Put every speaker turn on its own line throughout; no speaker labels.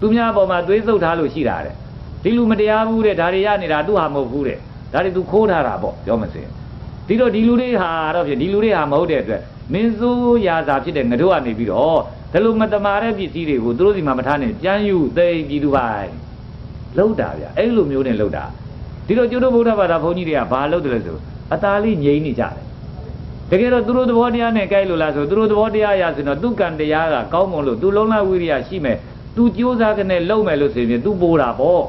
သူများပေါ်မှာသွေးဆုပ်ထားလို့ရှိတာတဲ့ဒီလူမတရားဘူးတဲ့ဒါတွေရနေတာသူဟာမဟုတ်ဘူးတဲ့ဒါတွေသူခိုးထားတာပေါ့ပြောမစင်ဒီတော့ဒီလူတွေဟာတော့ဖြင့်ဒီလူတွေဟာမဟုတ်တဲ့အတွက်မင်းစိုးရာစာဖြစ်တဲ့ငါတို့ကနေပြီးတော့ဒါလိုမတမာတဲ့ပစ္စည်းတွေကိုသူတို့စီမှာမထားနဲ့ကြမ်းယူသိမ့်ပြည်သူပိုင်းလှုပ်တာဗျအဲ့လိုမျိုးနဲ့လှုပ်တာဒီတော့ကျွတ်တို့ဗုဒ္ဓဘာသာဘုန်းကြီးတွေကဘာလုပ်တယ်လဲဆိုအသာလေးငြိမ်းနေကြတယ်တကယ်တော့သူတို့သဘောတရားနဲ့ကြိုက်လို့လားဆိုသူတို့သဘောတရားရဆိုတော့သူကံတရားကကောင်းမွန်လို့သူလုံးလဝိရိယရှိမယ်သူကြိုးစားကနေလုံမယ်လို့ဆိုရင်သူပိုးတာပေါ့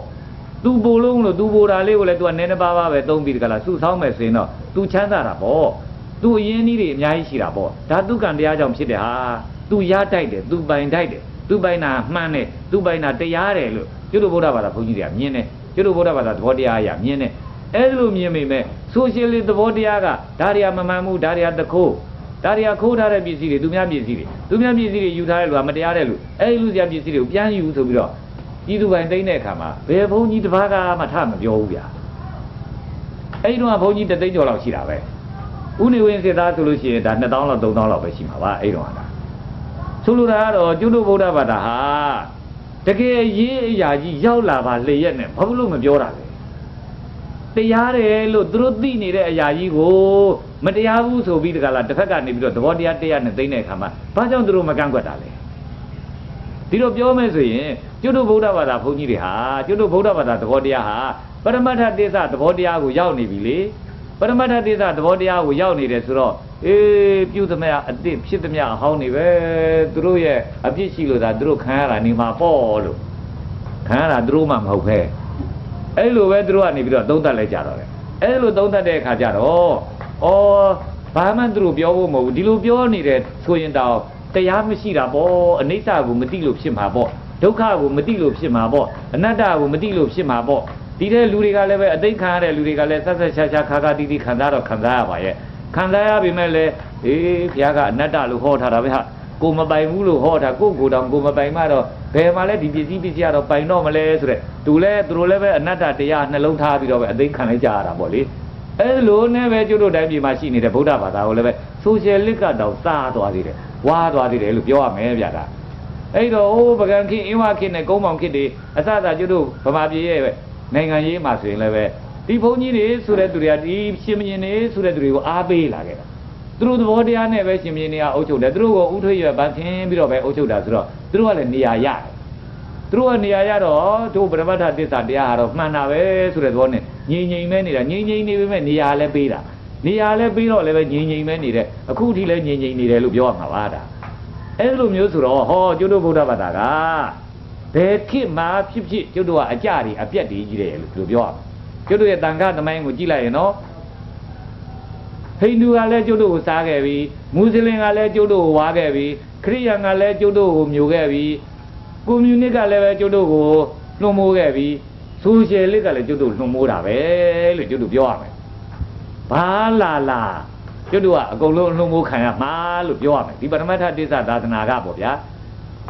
သူပိုးလုံးလို့သူပိုးတာလေးကိုလည်းသူကနည်းနည်းပါးပါးပဲသုံးပြီးတကလားစုဆောင်းမယ်ဆိုရင်တော့သူချမ်းသာတာပေါ့သူအရင်ကြီးတွေအများကြီးရှိတာပေါ့ဒါသူကံတရားကြောင့်ဖြစ်တယ်ဟာသူရတိုက်တယ်သူပိုင်တိုက်တယ်သူပိုင်တာမှန်တယ်သူပိုင်တာတရားတယ်လို့ကျွတ်တို့ဗုဒ္ဓဘာသာဘုန်းကြီးတွေကမြင်တယ်ကျွတ်တို့ဗုဒ္ဓဘာသာသဘောတရားအရာမြင်တယ်အဲ့လိုမြင်မိမဲ့ဆိုရှယ်လစ်သဘောတရားကဒါရီယာမမှန်မှုဒါရီယာတခိုးဒါရီယာခိုးထားတဲ့ပစ္စည်းတွေသူများပစ္စည်းတွေယူထားတဲ့လူကမတရားတဲ့လူအဲ့လူစရာပစ္စည်းတွေကိုပြန်ယူဆိုပြီးတော့ပြည်သူပိုင်သိမ်းတဲ့အခါမှာဘယ်ဘုန်းကြီးတစ်ပါးကမှထမပြောဘူးဗျာအဲ့တော့ဘုန်းကြီးတသိန်းကျော်လောက်ရှိတာပဲဥနေဝင်စစ်သားဆိုလို့ရှိရင်ဒါ2000လောက်3000လောက်ပဲရှိမှာပါအဲ့တော့ဟာဆိုလိုတာကတော့ကျွတ်တို့ဗုဒ္ဓဘာသာဟာတကယ်ရေးအရာကြီးရောက်လာပါလေရက်နဲ့ဘာလို့မပြောတာလဲတရားတယ်လို့သူတို့သိနေတဲ့အရာကြီးကိုမတရားဘူးဆိုပြီးတကလားတစ်ဖက်ကနေပြီးတော့သဘောတရားတရားနဲ့သိတဲ့အခါမှာဘာကြောင့်သူတို့မကန့်ကွက်တာလဲဒီတော့ပြောမယ်ဆိုရင်ကျွတ်တို့ဗုဒ္ဓဘာသာဘုန်းကြီးတွေဟာကျွတ်တို့ဗုဒ္ဓဘာသာသဘောတရားဟာပရမတ္ထတေသသဘောတရားကိုရောက်နေပြီလေပရမတ္ထတေသသဘောတရားကိုရောက်နေတယ်ဆိုတော့ပြုသမျှအတိဖြစ်သမျှအဟောင်းနေပဲသူတို့ရဲ့အပြစ်ရှိလို့ဒါသူတို့ခံရတာနေမှာပေါ့လို့ခံရတာသူတို့မှမဟုတ်ပဲအဲ့လိုပဲသူတို့ကနေပြီးတော့သုံးသပ်လိုက်ကြတော့တယ်အဲ့လိုသုံးသပ်တဲ့အခါကျတော့ဘာမှသူတို့ပြောဖို့မဟုတ်ဘူးဒီလိုပြောနေတယ်ဆိုရင်တော့တရားမရှိတာပေါ့အနိစ္စကိုမသိလို့ဖြစ်မှာပေါ့ဒုက္ခကိုမသိလို့ဖြစ်မှာပေါ့အနတ္တကိုမသိလို့ဖြစ်မှာပေါ့ဒီတဲ့လူတွေကလည်းပဲအသိခံရတဲ့လူတွေကလည်းဆက်ဆက်ရှာရှာခါခါတီးတီးခံစားတော့ခံစားရပါရဲ့ခံစားရပြီမဲ့လေဘုရားကအနတ္တလို့ဟောထားတာပဲဟာကိုမပိုင်ဘူးလို့ဟောတာကိုတောင်ကိုမပိုင်မှတော့ဘယ်မှာလဲဒီပစ္စည်းကတော့ပိုင်တော့မလဲဆိုတဲ့သူတို့လည်းပဲအနတ္တတရားနှလုံးထားပြီးတော့ပဲအသိခံလိုက်ကြရတာပေါ့လေအဲ့လိုနဲ့ပဲကျွတ်တို့တိုင်းပြည်မှာရှိနေတဲ့ဗုဒ္ဓဘာသာကိုလည်းပဲဆိုရှယ်လစ်ကတော့စားသွားသေးတယ်ဝါသွားသေးတယ်လို့ပြောရမယ်ဗျာဒါအဲ့တော့ပကံခေတ်အင်းဝခေတ်နဲ့ကုန်းမောင်ခေတ်တွေအစသာကျွတ်တို့ဗမာပြည်ရဲ့နိုင်ငံရေးမှာဆိုရင်လည်းပဲဒီဘုန်းကြီးတွေဆိုတဲ့သူတွေကဒီရှင်မင်းတွေဆိုတဲ့သူတွေကိုအားပေးလာခဲ့တာသူတို့သဘောတရားနဲ့ပဲရှင်မင်းတွေကအုပ်ချုပ်တယ်သူတို့ကိုဥထွေရဗန်သင်ပြီးတော့ပဲအုပ်ချုပ်တာဆိုတော့သူတို့ကလည်းနေရာရတယ်သူတို့ကနေရာရတော့တို့ပရမတ္ထသစ္စာတရားဟာတော့မှန်တာပဲဆိုတဲ့သဘောနဲ့ငြိမ်ငြိမ်ပဲနေတာငြိမ်ငြိမ်နေပေမဲ့နေရာလည်းပေးတာနေရာလည်းပေးတော့လည်းပဲငြိမ်ငြိမ်ပဲနေတဲ့အခုထိလည်းငြိမ်ငြိမ်နေတယ်လို့ပြောရမှာပါဒါအဲ့လိုမျိုးဆိုတော့ဟောကျွတ်တို့ဗုဒ္ဓဘာသာကဘယ်ခေတ်မှာဖြစ်ဖြစ်ကျွတ်တို့ကအကြတွေအပြက်တွေကြီးတယ်လို့သူပြောရမှာကျွတ်တို့ရဲ့တန်ခါသမိုင်းကိုကြည့်လိုက်ရင်နော်ဟိန္ဒူကလည်းကျွတ်တို့ကိုစားခဲ့ပြီမွတ်စလင်ကလည်းကျွတ်တို့ကိုဝါခဲ့ပြီခရစ်ယာန်ကလည်းကျွတ်တို့ကိုမျိုးခဲ့ပြီကွန်မြူနစ်ကလည်းပဲကျွတ်တို့ကိုလွှမ်းမိုးခဲ့ပြီဆိုရှယ်လစ်ကလည်းကျွတ်တို့လွှမ်းမိုးတာပဲလို့ကျွတ်တို့ပြောရမယ်ဘာလာကျွတ်တို့ကအကုန်လုံးလွှမ်းမိုးခံရမှာလို့ပြောရမယ်ဒီပရမတ္ထတိစ္ဆသာသနာကပေါ့ဗျာ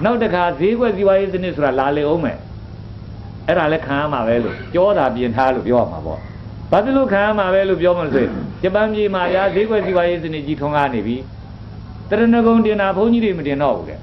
နောက်တစ်ခါဈေးကွက်စီးပွားရေးစနစ်ဆိုတာလာလေအောင်မယ်အဲ့ဒါလည်းခံရမှာပဲလို့ကြောတာပြင်ထားလို့ပြောရမှာပေါ့ဘာဖြစ်လို့ခံရမှာပဲလို့ပြောမှလို့ဆိုဂျပန်ပြည်မှာရာဈေးကွက်စီးပွားရေးစနစ်ကြီးထွန်းကားနေပြီတရဏဂုံတင်တာဘုန်းကြီးတွေမတင်တော့ဘူးတဲ့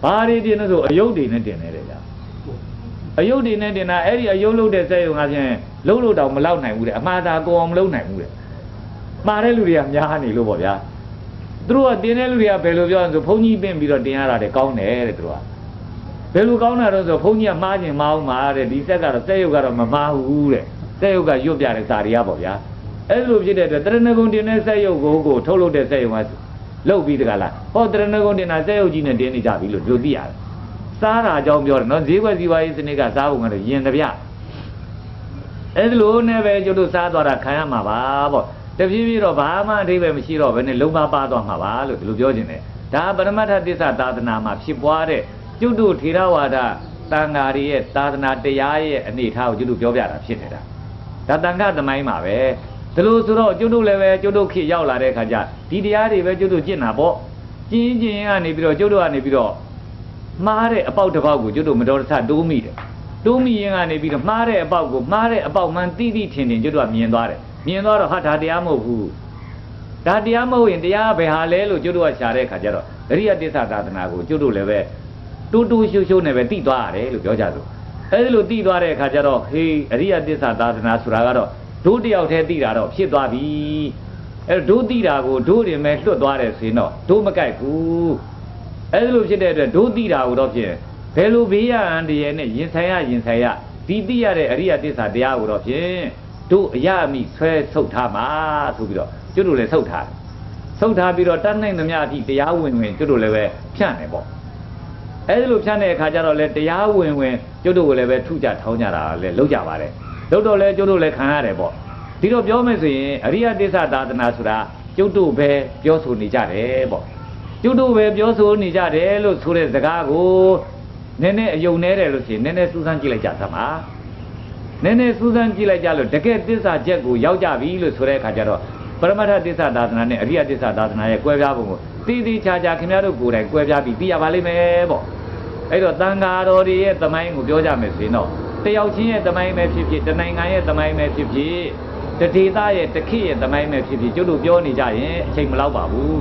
ဘာတွေတင်လို့ဆိုအယုတ်တွေနဲ့တင်နေတယ်ဗျာအယုတ်တွေနဲ့တင်တာအဲ့ဒီအယုတ်လုပ်တဲ့စက်ရုံကဖြင့်လုံးလို့တောင်မလောက်နိုင်ဘူးတဲ့အမှားသာကိုအောင်မလုပ်နိုင်ဘူးတဲ့မှားတဲ့လူတွေကများနေလို့ပေါ့ဗျာသူတို့ကတင်တဲ့လူတွေကဘယ်လိုပြောရလဲဆိုဘုန်းကြီးပင့်ပြီးတော့တင်ရတာတဲ့ကောင်းတယ်တဲ့သူတို့ကဘယ်လိုကောင်းတာတော့ဆိုဘုန်းကြီးကမှားခြင်းမအောင်မှာတဲ့ဒီစက်ကတော့စက်ရုပ်ကတော့မမှားဘူးတဲ့စက်ရုပ်ကရွတ်ပြတဲ့စာတွေကပေါ့ဗျာအဲ့လိုဖြစ်တဲ့အတွက်တရဏဂုံတင်တဲ့စက်ရုပ်ကိုထုတ်လုပ်တဲ့စက်ရုံကလုတ်ပြီးတကလားဟောတရဏဂုံတင်တာစက်ရုပ်ကြီးနဲ့တင်နေကြပြီလို့တို့သိရတယ်စားတာအကြောင်းပြောတယ်နော်ဈေးကွက်စီးပွားရေးစနစ်ကစားဖို့ကတော့ယင်တပြအဲ့လိုနဲ့ပဲကျတို့စားသွားတာခံရမှာပါပေါ့တဖြည်းဖြည်းတော့ဘာမှအထိပ္ပယ်မရှိတော့ဘဲနဲ့လုံးပါပါသွားမှာပါလို့ဒီလိုပြောခြင်းတယ်ဒါပရမတ္ထသစ္စာသာသနာမှာဖြစ်ပွားတဲ့ကျွတ်တို့ထေရဝါဒတန်ဃာတွေရဲ့သာသနာတရားရဲ့အနေအထားကိုကျွတ်တို့ပြောပြတာဖြစ်နေတာဒါတန်ခါသမိုင်းမှာပဲဒီလိုဆိုတော့ကျွတ်တို့လည်းပဲကျွတ်တို့ခေတ်ရောက်လာတဲ့အခါကျဒီတရားတွေပဲကျွတ်တို့ကျင့်တာပေါ့ကျင်းကနေပြီးတော့ကျွတ်တို့ကနေပြီးတော့မှားတဲ့အပေါက်တစ်ပေါက်ကိုကျွတ်တို့မတော်တဆတိုးမိတယ်တိုးမိရင်ကနေပြီးတော့မှားတဲ့အပေါက်ကိုမှားတဲ့အပေါက်မှန်တိတိထင်ကျွတ်တို့ကမြင်သွားတယ်မြင်သွားတော့ဟာဒါတရားမဟုတ်ဘူးဒါတရားမဟုတ်ရင်တရားဘယ်ဟာလဲလို့ကျွတ်တို့ကရှာတဲ့အခါကျတော့အရိယတစ္ဆသာသနာကိုကျွတ်တို့လည်းပဲ တိုးတိုးရှုပ်ရှုပ်နဲ့ပဲတိသွားရတယ်လို့ပြောကြစို့အဲဒီလိုတိသွားတဲ့အခါကျတော့ဟေးအရိယသစ္စာသာသနာဆိုတာကတော့ဒုတယောက်တည်းတိတာတော့ဖြစ်သွားပြီအဲဒုတိတာကိုဒုတင်မဲ့လွတ်သွားတယ်ဆိုရင်တော့ဒုမကြိုက်ဘူးအဲဒီလိုဖြစ်တဲ့အတွက်ဒုတိတာကိုတော့ဖြင့်ဘယ်လိုဘေးရအန္တရာယ်နဲ့ရင်ဆိုင်ရဒီတိရတဲ့အရိယသစ္စာတရားကိုတော့ဖြင့်တို့အရအမိဆွဲဆုတ်ထားမှာဆိုပြီးတော့ကျွတ်တို့လည်းဆုတ်ထားပြီးတော့တတ်နိုင်သမျှအထိတရားဝင်ကျွတ်တို့လည်းပဲဖြန့်တယ်ပေါ့အဲဒီလိုဖြန့်တဲ့အခါကျတော့လေတရားဝင်ကျွတ်တို့ကိုလည်းပဲထုကြထောင်းကြတာလည်းလုပ်ကြပါတယ်လုပ်တော့လဲကျွတ်တို့လည်းခံရတယ်ပေါ့ဒီတော့ပြောမယ်ဆိုရင်အရိယသစ္စာသာသနာဆိုတာကျွတ်တို့ပဲပြောဆိုနေကြတယ်ပေါ့ကျွတ်တို့ပဲပြောဆိုနေကြတယ်လို့ဆိုတဲ့စကားကိုနည်းနည်းအယုံနေတယ်လို့ရှိရင်နည်းနည်းစူးစမ်းကြည့်လိုက်ကြသမှာနည်းနည်းစူးစမ်းကြည့်လိုက်ကြလို့တကယ်သစ္စာချက်ကိုရောက်ကြပြီလို့ဆိုတဲ့အခါကျတော့ပရမတ္ထသစ္စာသာသနာနဲ့အရိယသစ္စာသာသနာရဲ့ကွဲပြားပုံကိုသိသိချာချာခင်ဗျားတို့ကိုယ်တိုင်ကွဲပြားပြီးသိရပါလိမ့်မယ်ပေါ့အဲ့တော့တန်ဃာတော်တွေရဲ့သမိုင်းကိုပြောကြမယ်ဆိုရင်တော့တယောက်ချင်းရဲ့သမိုင်းပဲဖြစ်ဖြစ်တနိုင်ငံရဲ့သမိုင်းပဲဖြစ်ဖြစ်တဒေသရဲ့တခေတ်ရဲ့သမိုင်းပဲဖြစ်ဖြစ်ကျွတ်တို့ပြောနေကြရင်အချိန်မလောက်ပါဘူး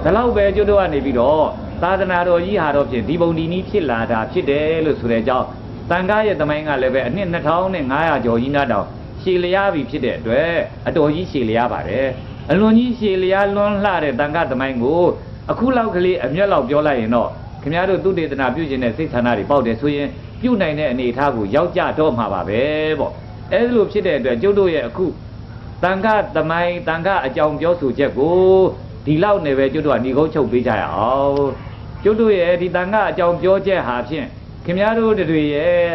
ဒါလောက်ပဲကျွတ်တို့ကနေပြီးတော့သာသနာတော်ကြီးဟာတော့ဖြင့်ဒီပုံဒီနည်းဖြစ်လာတာဖြစ်တယ်လို့ဆိုတဲ့အကြောင်းတန်ခါရဲ့သမိုင်းကလည်းပဲအနှစ်2500ကျော်ကြီးနားတောင်ရှည်လျားပြီဖြစ်တဲ့အတွက်အတော်ကြီးရှည်လျားပါတယ်အလွန်ကြီးရှည်လျားလွန်းလှတဲ့တန်ခါသမိုင်းကိုအခုလောက်ကလေးအမျက်လောက်ပြောလိုက်ရင်တော့ခင်ဗျားတို့သုတေသနာပြုခြင်းနဲ့စိတ်ဆန္ဒတွေပေါက်တယ်ဆိုရင်ပြုနိုင်တဲ့အနေအထားကိုရောက်ကြတော့မှာပါပဲပေါ့အဲဒီလိုဖြစ်တဲ့အတွက်ကျုပ်တို့ရဲ့အခုတန်ခါသမိုင်းတန်ခါအကြောင်းပြောဆိုချက်ကိုဒီလောက်နဲ့ပဲကျုပ်တို့ကညီကုန်းချုပ်ပေးကြရအောင်ကျုပ်တို့ရဲ့ဒီတန်ခါအကြောင်းပြောချက်ဟာဖြင့်ခင်ဗျားတို့တွေရဲ့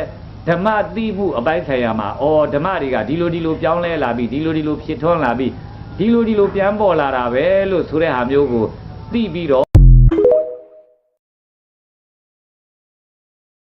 ဓမ္မသိမှုအပိုင်းဆိုင်ရာမှာဓမ္မတွေကဒီလိုပြောင်းလဲလာပြီးဒီလိုဖြစ်ထွန်းလာပြီးဒီလိုပြန်ပေါ်လာတာပဲလို့ဆိုတဲ့ဟာမျိုးကိုသိပြီးတော့